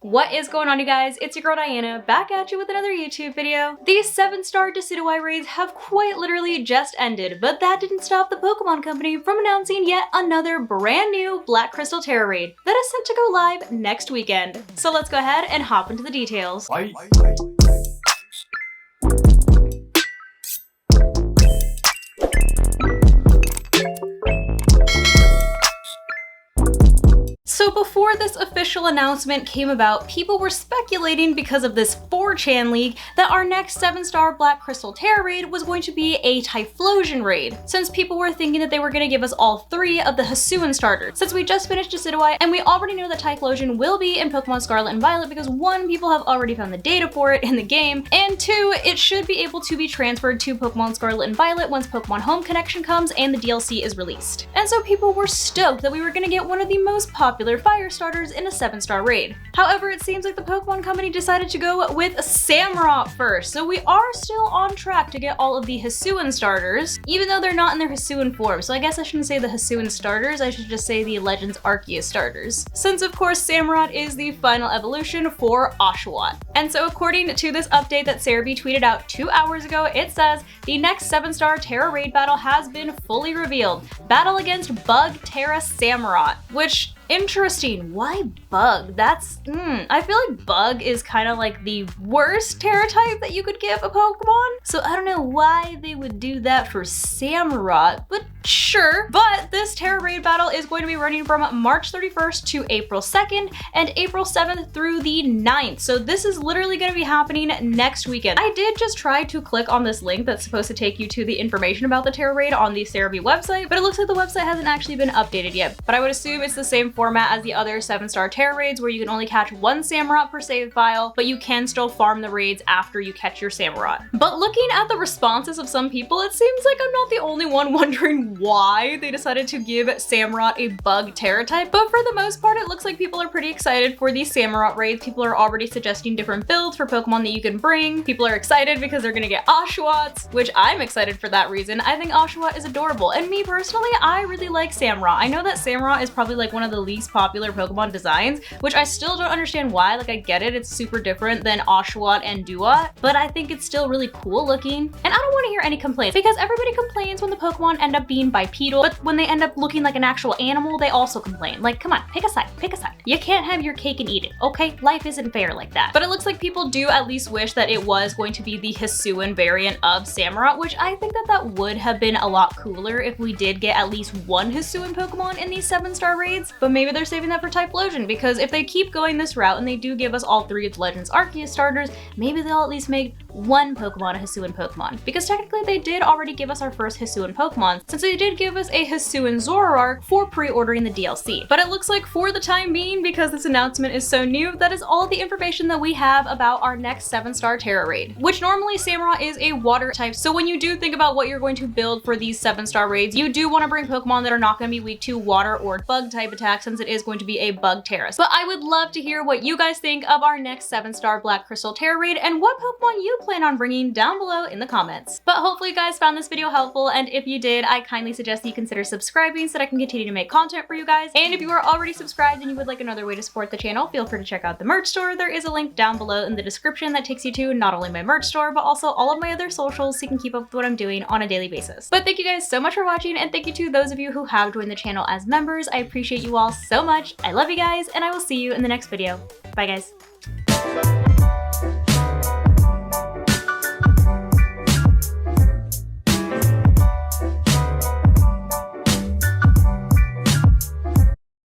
What is going on, you guys? It's your girl Diana, back at you with another YouTube video. These 7-star Decidueye raids have quite literally just ended, but that didn't stop the Pokemon Company from announcing yet another brand new Black Crystal Tera raid that is set to go live next weekend. So let's go ahead and hop into the details. So before this official announcement came about, people were speculating because of this 4chan leak that our next 7-star Black Crystal Tera raid was going to be a Typhlosion raid, since people were thinking that they were going to give us all 3 of the Hisuian starters. Since we just finished Decidueye, and we already know that Typhlosion will be in Pokemon Scarlet and Violet because 1, people have already found the data for it in the game, and 2, it should be able to be transferred to Pokemon Scarlet and Violet once Pokemon Home Connection comes and the DLC is released. And so people were stoked that we were going to get one of the most popular fire starters in a 7-star raid. However, it seems like the Pokemon Company decided to go with Samurott first, so we are still on track to get all of the Hisuian starters, even though they're not in their Hisuian form. So I guess I shouldn't say the Hisuian starters, I should just say the Legends Arceus starters. Since of course Samurott is the final evolution for Oshawott. And so according to this update that Cerebi tweeted out 2 hours ago, it says the next 7-star Tera raid battle has been fully revealed. Battle against Bug Tera Samurott, which interesting. Why Bug? That's, I feel like Bug is kind of like the worst Tera type that you could give a Pokemon. So I don't know why they would do that for Samurott, but sure. But this Tera raid battle is going to be running from March 31st to April 2nd and April 7th through the 9th. So this is literally going to be happening next weekend. I did just try to click on this link that's supposed to take you to the information about the Tera raid on the Cerebi website, but it looks like the website hasn't actually been updated yet. But I would assume it's the same format as the other 7-star Tera raids where you can only catch 1 Samurott per save file, but you can still farm the raids after you catch your Samurott. But looking at the responses of some people, it seems like I'm not the only one wondering why they decided to give Samurott a Bug Tera type, but for the most part it looks like people are pretty excited for these Samurott raids. People are already suggesting different builds for Pokemon that you can bring. People are excited because they're gonna get Oshawotts, which I'm excited for that reason. I think Oshawott is adorable, and me personally, I really like Samurott. I know that Samurott is probably like one of the least popular Pokemon designs, which I still don't understand why. Like, I get it, it's super different than Oshawott and Duat, but I think it's still really cool looking. And I don't want to hear any complaints, because everybody complains when the Pokemon end up being bipedal, but when they end up looking like an actual animal, they also complain. Like, come on, pick a side, pick a side. You can't have your cake and eat it, okay? Life isn't fair like that. But it looks like people do at least wish that it was going to be the Hisuian variant of Samurott, which I think that that would have been a lot cooler if we did get at least 1 Hisuian Pokemon in these 7-star raids, but maybe they're saving that for Typhlosion, because if they keep going this route and they do give us all 3 of the Legends Arceus starters, maybe they'll at least make 1 Pokemon a Hisuian Pokemon, because technically they did already give us our first Hisuian Pokemon, since they did give us a Hisuian Zoroark for pre-ordering the DLC. But it looks like for the time being, because this announcement is so new, that is all the information that we have about our next 7-star Tera raid, which normally Samurott is a water type, so when you do think about what you're going to build for these 7-star raids, you do want to bring Pokemon that are not going to be weak to water or bug type attacks, since it is going to be a Bug Tera. But I would love to hear what you guys think of our next 7-star Black Crystal Tera raid and what Pokemon you plan on bringing down below in the comments. But hopefully you guys found this video helpful, and if you did, I kindly suggest that you consider subscribing so that I can continue to make content for you guys. And if you are already subscribed and you would like another way to support the channel, feel free to check out the merch store. There is a link down below in the description that takes you to not only my merch store, but also all of my other socials so you can keep up with what I'm doing on a daily basis. But thank you guys so much for watching, and thank you to those of you who have joined the channel as members. I appreciate you all so much. I love you guys, and I will see you in the next video. Bye guys.